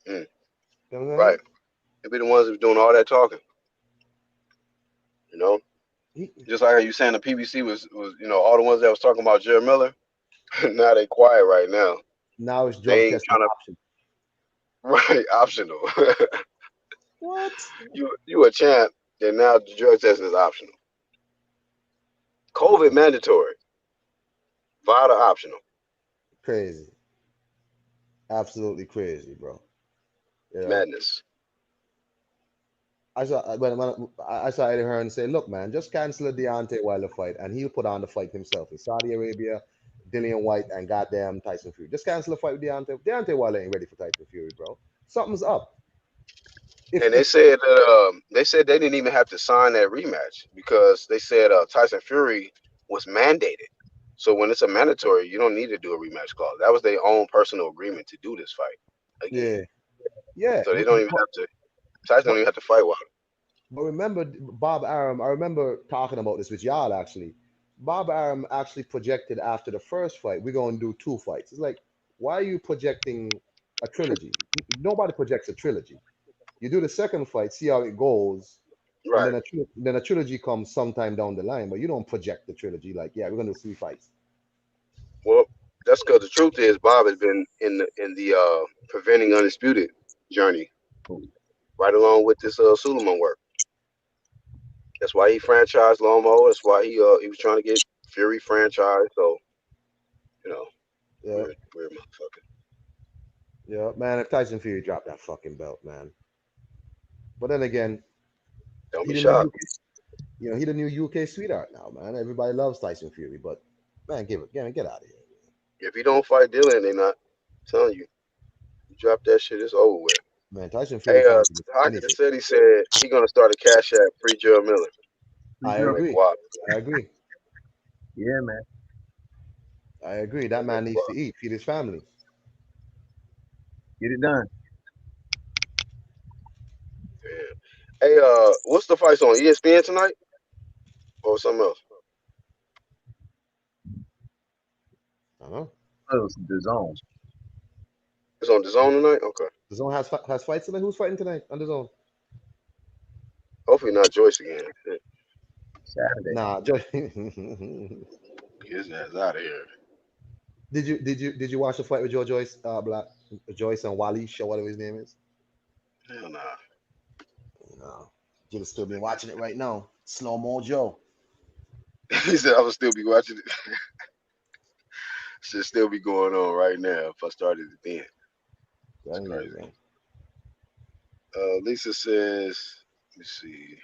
Mm, You know what I'm right. saying? They be the ones that be doing all that talking. You know, He just like how you saying the PBC was all the ones that was talking about Jared Miller. Now they quiet right now. now it's drug They ain't testing trying to option. right optional. What? you a champ, and now the drug testing is optional. COVID mandatory, VADA optional. Crazy. Absolutely crazy, bro. You know, Madness. when I saw Eddie Hearn say, "Look, man, just cancel the Deontay Wilder fight, and he'll put on the fight himself in Saudi Arabia, Dillian White, and goddamn Tyson Fury. Just cancel the fight with Deontay. Deontay Wilder ain't ready for Tyson Fury, bro. Something's up. And If they said they didn't even have to sign that rematch because they said Tyson Fury was mandated. So when it's a mandatory, you don't need to do a rematch clause. That was their own personal agreement to do this fight again. yeah, yeah, So they don't even have to. Tyson don't but even have to fight Wilder. but remember Bob Arum. I remember talking about this with y'all actually. Bob Arum actually projected after the first fight, we're gonna do two fights. It's like, why are you projecting a trilogy? Nobody projects a trilogy. You do the second fight, see how it goes, and Right. then a trilogy comes sometime down the line. But you don't project the trilogy like, yeah, we're gonna do three fights. Well, that's because the truth is Bob has been in the preventing undisputed journey right along with this Suleiman work. That's why he franchised Lomo. That's why he was trying to get Fury franchised. So you know, Yeah, weird motherfucker. yeah, man. If Tyson Fury dropped that fucking belt, man. But then again, Don't he be the new shocked. UK, he the new UK sweetheart now, man. Everybody loves Tyson Fury, but man, get out of here. If he don't fight Dylan, they not I'm telling you. You drop that shit, it's over with. Man, Tyson Fury Hey, fans can do Hawkins anything. said he gonna start a cash app free Gerald Miller. I That make agree. guap. I agree. Yeah, man. I agree. That That make man needs to guap. eat, feed his family. Get it done. Yeah. Hey, what's the fights on ESPN tonight or something else? I know. Oh, it's the zone. It's on the zone tonight. Okay. The zone has fights tonight. Who's fighting tonight on the zone? Hopefully not Joyce again. Shit, Saturday. Nah, get his ass out of here. did you watch the fight with Joe Joyce, Black Joyce and Wally Show, whatever his name is? Hell nah. No, you'd still be watching it right now. Slow mo Joe. He said I would still be watching it. Should still be going on right now if I started it then. It's Telling you, crazy. man. Lisa says, let me see.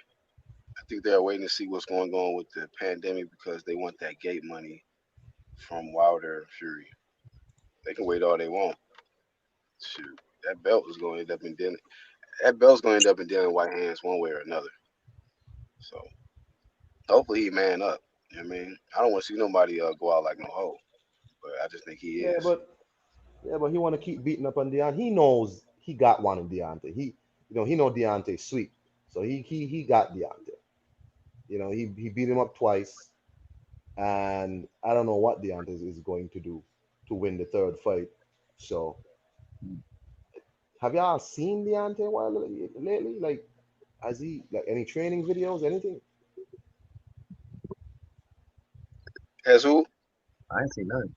I think they're waiting to see what's going on with the pandemic because they want that gate money from Wilder and Fury. They can wait all they want. Shoot, that belt is going to end up in Dylan. That belt's going to end up in Dylan White hands one way or another. So hopefully he man up. You know what I mean, I don't want to see nobody go out like no hoe, but I just think he Yeah, is. but he want to keep beating up on Deontay. He knows he got one in Deontay. He know Deontay's sweet, so he got Deontay. He beat him up twice, and I don't know what Deontay is going to do to win the third fight. So, have y'all seen Deontay Wilder lately? Like, has he like any training videos, anything? As who? I ain't seen nothing.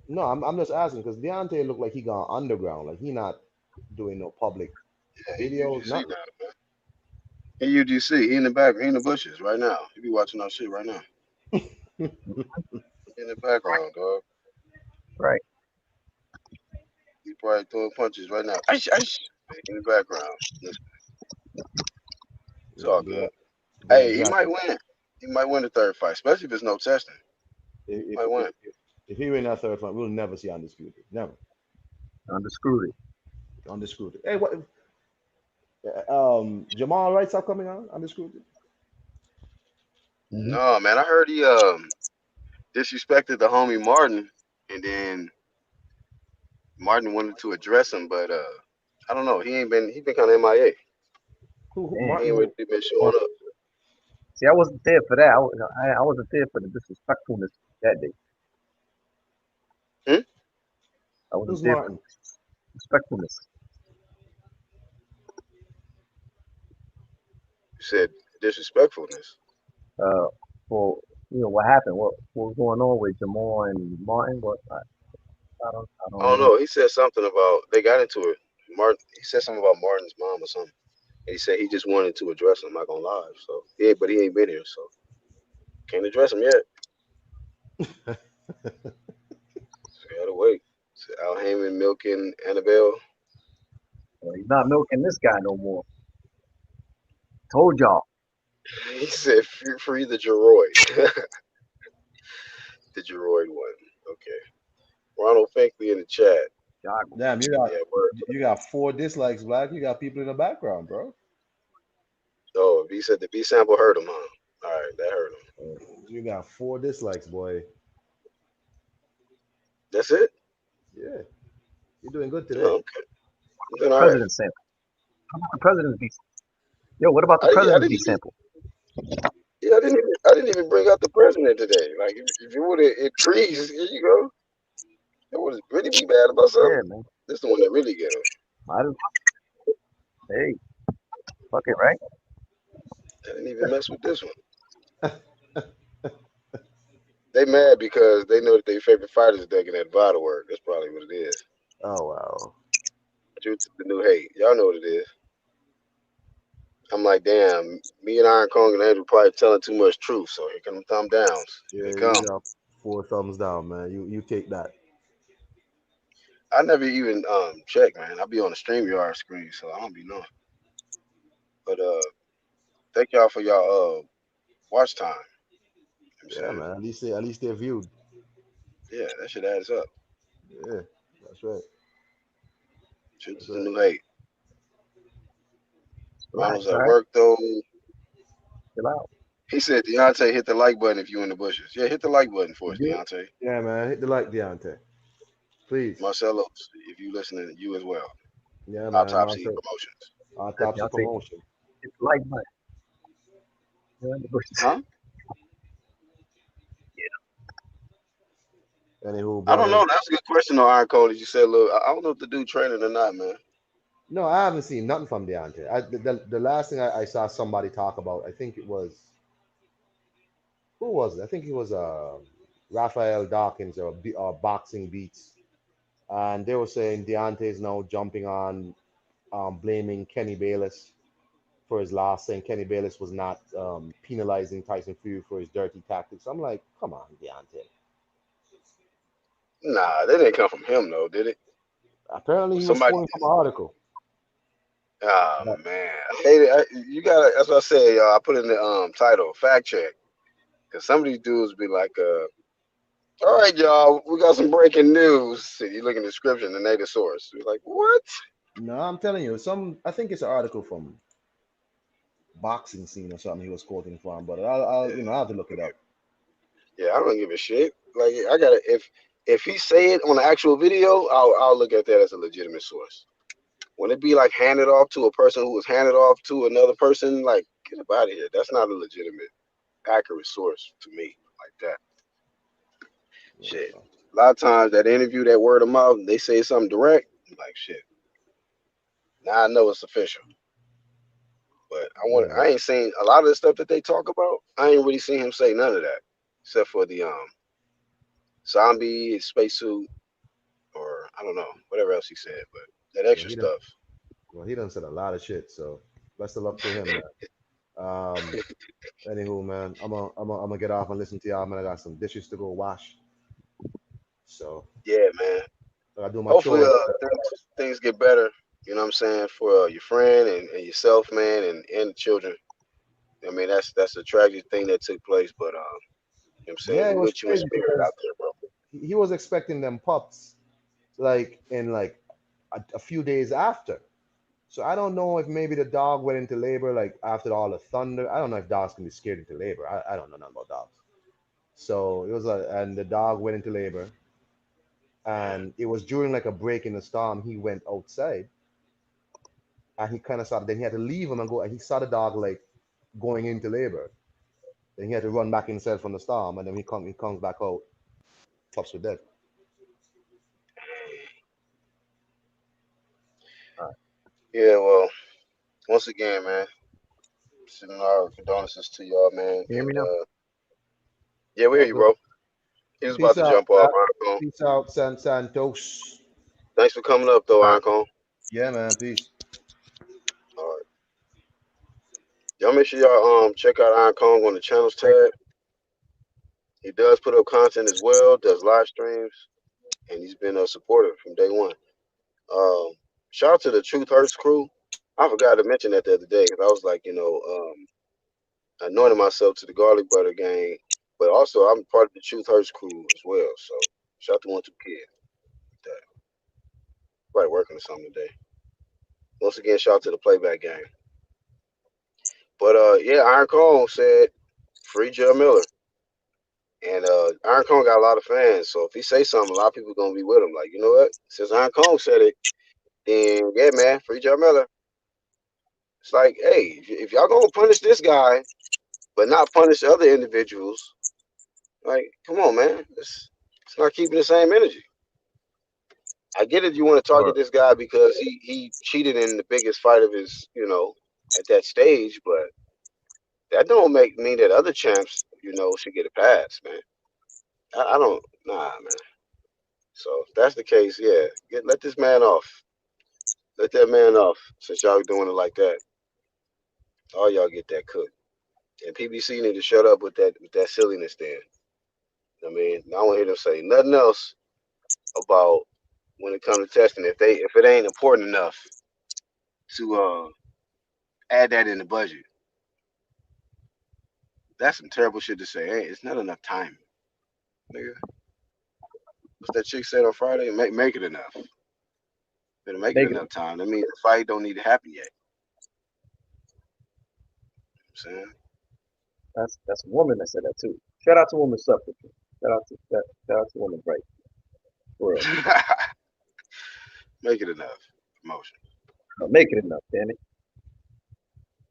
No, I'm just asking because Deontay looked like he gone underground. Like he not doing no public Yeah, he videos, UGC nothing. now, man. He UGC. He in the back. He in the bushes right now. He be watching our shit right now. He in the background, dog. Right. He probably throwing punches right now. Ice, ice. In the background. Listen, it's Yeah, all yeah, good. Yeah, Hey, he exactly. might win. He might win the third fight, especially if there's no testing. If Might if win. if, if he win that third fight, we'll never see undisputed. Never Undisputed. undisputed. Hey, what? Jamal Wright stop coming on undisputed. Mm-hmm. No, man, I heard he disrespected the homie Martin, and then Martin wanted to address him, but I don't know. He been kind of MIA. Who Damn. He Martin? ain't Who? really been showing up. See, I wasn't there for that. I wasn't there for the disrespectfulness that day. Hmm? I wasn't Who's there for Martin? respectfulness. He said disrespectfulness. Uh, for what happened? What was going on with Jamal and Martin? I I don't don't know. know. He said something about they got into it. Martin. He said something about Martin's mom or something. And he said he just wanted to address him, like on live. So yeah, but he ain't been here, so can't address him yet. So gotta wait. So Al Heyman milking Annabelle. He's not milking this guy no more. Told y'all. He said free the Geroid. The Geroid one. Okay. Ronald Finkley in the chat. Y'all, Damn, Yeah, word. you got 4 dislikes, Black. You got people in the background, bro. Oh, B said the B sample hurt him, huh? All right, that hurt him. You got 4 dislikes, boy. That's it. Yeah, you're doing good today. Oh, okay. Then all right. president sample. How about the president's B? Yo, what about the I president's didn't B even. sample? Yeah, I didn't even bring up the president today. Like, if you would have increased, here you go. That would really be bad about Yeah, something. man. This the one that really get him. Might as hey, fuck it, right? I didn't even mess with this one. They mad because they know that their favorite fighter is taking that vital work. That's probably what it is. Oh wow. Truth is the new hate. Y'all know what it is. I'm like, damn, me and Iron Kong and Andrew probably telling too much truth. So here come the thumb downs. Here they Yeah, you come. got 4 thumbs down, man. You take that. I never even check, man. I be on the StreamYard screen, so I don't be knowing. But thank y'all for y'all watch time. I'm Yeah, saying, man. At least they're viewed. yeah, that shit adds up. Yeah, that's right. Truth That's is the right. new hate. Relax, Ronald's at all right? work though. Chill out. He said, Deontay, hit the like button if you in the bushes. Yeah, hit the like button for You us, good? Deontay. Yeah, man. Hit the like, Deontay. Please. Marcelo, if you listening, you as well. Yeah, man. Autopsy Marcel. Promotions. Autopsy Y'all say promotion. it's like button. You know, the bushes. Huh? Anywho, I don't know. brothers. That's a good question on Iron Code. As you said, look, I don't know if the dude training or not, man. No, I haven't seen nothing from Deontay. The last thing I saw somebody talk about, I think it was, who was it? I think it was Raphael Dawkins or Boxing Beats. And they were saying Deontay is now jumping on blaming Kenny Bayless for his loss, saying Kenny Bayless was not penalizing Tyson Fury for his dirty tactics. I'm like, come on, Deontay. Nah, that didn't come from him though, did it? Apparently, Well, he was somebody. quoting from an article. Oh But man, I hate it. You gotta. That's what I said, y'all. I put in the title fact check because some of these dudes be like, all right, y'all, we got some breaking news. And you look in the description, the native source. You're like, what? no, I'm telling you, I think it's an article from Boxing Scene or something he was quoting from. But I'll have to look it up. Yeah, I don't give a shit. Like, I gotta if he say it on the actual video, I'll look at that as a legitimate source. When it be like handed off to a person who was handed off to another person, like get up out of here. That's not a legitimate, accurate source to me. Like that shit. Yeah. A lot of times that interview, that word of mouth, they say something direct. I'm like shit. Now I know it's official. But Yeah. I ain't seen a lot of the stuff that they talk about. I ain't really seen him say none of that, except for the zombie spacesuit or I don't know whatever else he said. But that Well, extra he done. stuff. Well, he done said a lot of shit. So best of luck to him, man. Anywho, man, I'm gonna get off and listen to y'all, man. I got some dishes to go wash. So Yeah, man. I gotta do my Hopefully, chores. things get better. You know what I'm saying for your friend and yourself, man, and the children. I mean, that's a tragic thing that took place, but you know what I'm saying, Yeah, it we was with you in crazy spirit because out there, bro. he was expecting them pups like in like a few days after. So I don't know if maybe the dog went into labor like after all the thunder. I don't know if dogs can be scared into labor. I don't know nothing about dogs. So it was and the dog went into labor, and it was during like a break in the storm. He went outside, and he kind of saw. Then he had to leave him and go. And he saw the dog like going into labor. Then he had to run back inside from the storm, and then he comes back out. Pups were dead. Yeah, well, once again, man, sending our condolences to y'all, man, You hear me and now? yeah, we hear All you, good. bro. He was about Peace to out, jump off, Pat. Ironcon. Peace out, San Santos. Thanks for coming up, though, All right. Ironcon. Yeah, man. Peace. All right, y'all make sure y'all check out Ironcon on the channels Thank tab. He does put up content as well, does live streams, and he's been a supporter from day one. Um, Shout out to the Truth Hurts crew. I forgot to mention that the other day because I was like, anointing myself to the garlic butter gang, but also I'm part of the Truth Hurts crew as well. So shout out to 1 2 Kid. That probably working or something today. Once again, shout out to the Playback Gang. But yeah, Iron Cone said free Joe Miller. And Iron Cone got a lot of fans. So if he say something, a lot of people gonna be with him. Like, you know what? Since Iron Cone said it, then yeah, man, free Joe Miller. It's like, hey, if y'all gonna punish this guy, but not punish other individuals, like, come on, man. It's not keeping the same energy. I get it. You want to you. target this guy because he cheated in the biggest fight of his, at that stage, but that don't make mean that other champs, should get a pass, man. I don't, nah, man. So if that's the case, yeah, let this man off. Let that man off. Since y'all doing it like that, all y'all get that cooked. And PBC need to shut up with that silliness. Then I mean, I don't hear them say nothing else about when it comes to testing. If it ain't important enough to add that in the budget, that's some terrible shit to say. Hey, it's not enough time, nigga. What's that chick said on Friday? Make it enough. Better make it Make it. enough time. That means the fight don't need to happen yet. You know That's a woman that said that too. Shout out to women's suffrage. Shout out to women's rights. For real. what I'm saying? Make it enough. Emotion. Make it enough, damn it.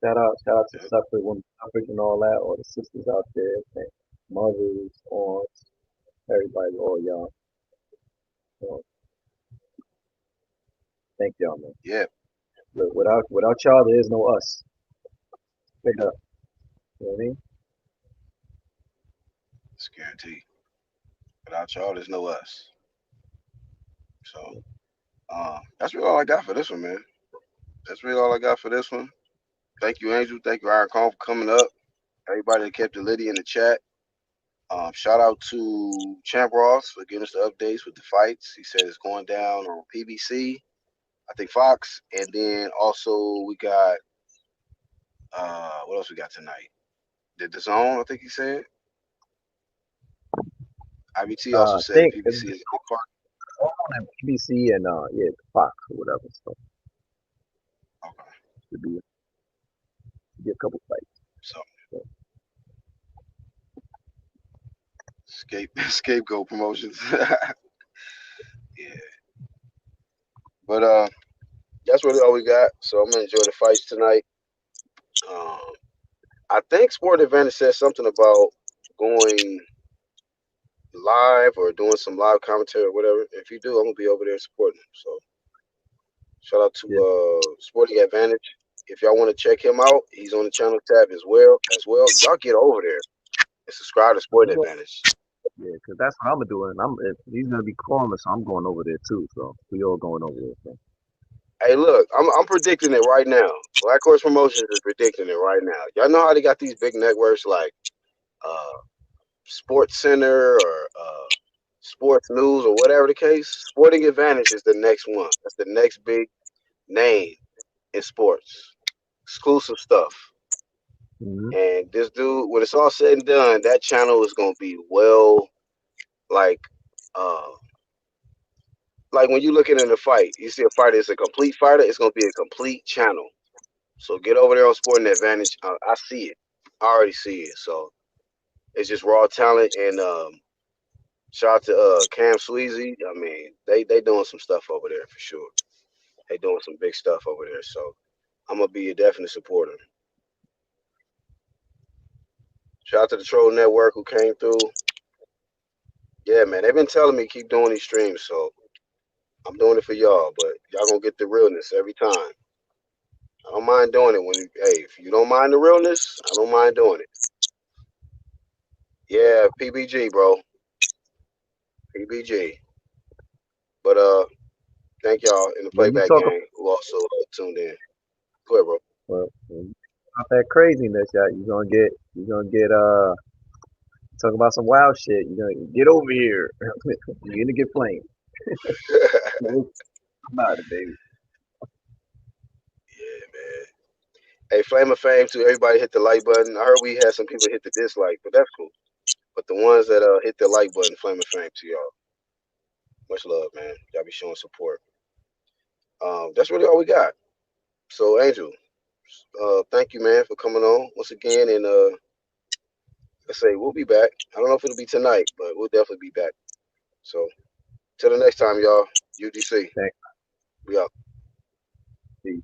Shout out to Yeah. suffrage, women's suffrage and all that, all the sisters out there, man. Mothers, aunts, everybody, all y'all. So, thank y'all, man. Yeah, Look, without y'all, there is no us. Straight up. You know what I mean? it's guaranteed. Without y'all, there's no us. So, that's really all I got for this one, man. That's really all I got for this one. Thank you, Angel. Thank you, Iron Kong, for coming up. Everybody that kept it litty in the chat. Shout out to Champ Ross for giving us the updates with the fights. He said it's going down on PBC, I think Fox, and then also we got what else we got tonight? The Zone, I think he said. IBT also I said think PBC it's is a big part. all on PBC and yeah, Fox or whatever. So Okay, should be a couple fights. so So, scapegoat promotions. Yeah, but that's really all we got. So I'm gonna enjoy the fights tonight. Um, I think Sport Advantage said something about going live or doing some live commentary or whatever. If you do, I'm gonna be over there supporting him. So shout out to yeah, Sporting Advantage. If y'all want to check him out, he's on the channel tab as well. Y'all get over there and subscribe to Sporting Advantage. yeah, because that's what I'm gonna do. And he's gonna be calling, so I'm going over there too. So we all going over there. So. Hey, look, I'm predicting it right now. Black Horse Promotions is predicting it right now. Y'all know how they got these big networks like uh, Sports Center or Sports News or whatever the case. Sporting Advantage is the next one. That's the next big name in sports. Exclusive stuff. Mm-hmm. And this dude, when it's all said and done, that channel is gonna be well, like, uh, like when you looking in a fight, you see a fighter is a complete fighter. It's gonna be a complete channel. So get over there on Sporting Advantage. I see it. I already see it. So it's just raw talent. And shout out to Cam Sweezy. I mean, they doing some stuff over there for sure. They doing some big stuff over there. So I'm gonna be a definite supporter. Shout out to the Troll Network who came through. Yeah, man, they've been telling me keep doing these streams, so I'm doing it for y'all. But y'all gonna get the realness every time. I don't mind doing it when hey, if you don't mind the realness, I don't mind doing it. Yeah, PBG, bro, PBG. But thank y'all in the When you Playback talk Gang who also tuned in. Go ahead, bro. about that craziness, yeah, you're gonna get talk about some wild shit. You're gonna get over here. You're gonna get flamed. About it, baby. Yeah, man. Hey, Flame of Fame to everybody hit the like button. I heard we had some people hit the dislike, but that's cool. But the ones that hit the like button, Flame of Fame to y'all. Much love, man. Y'all be showing support. That's really all we got. So, Angel, thank you, man, for coming on once again. And let's say we'll be back. I don't know if it'll be tonight, but we'll definitely be back. So, till the next time, y'all. UDC. Thanks. We out. Peace.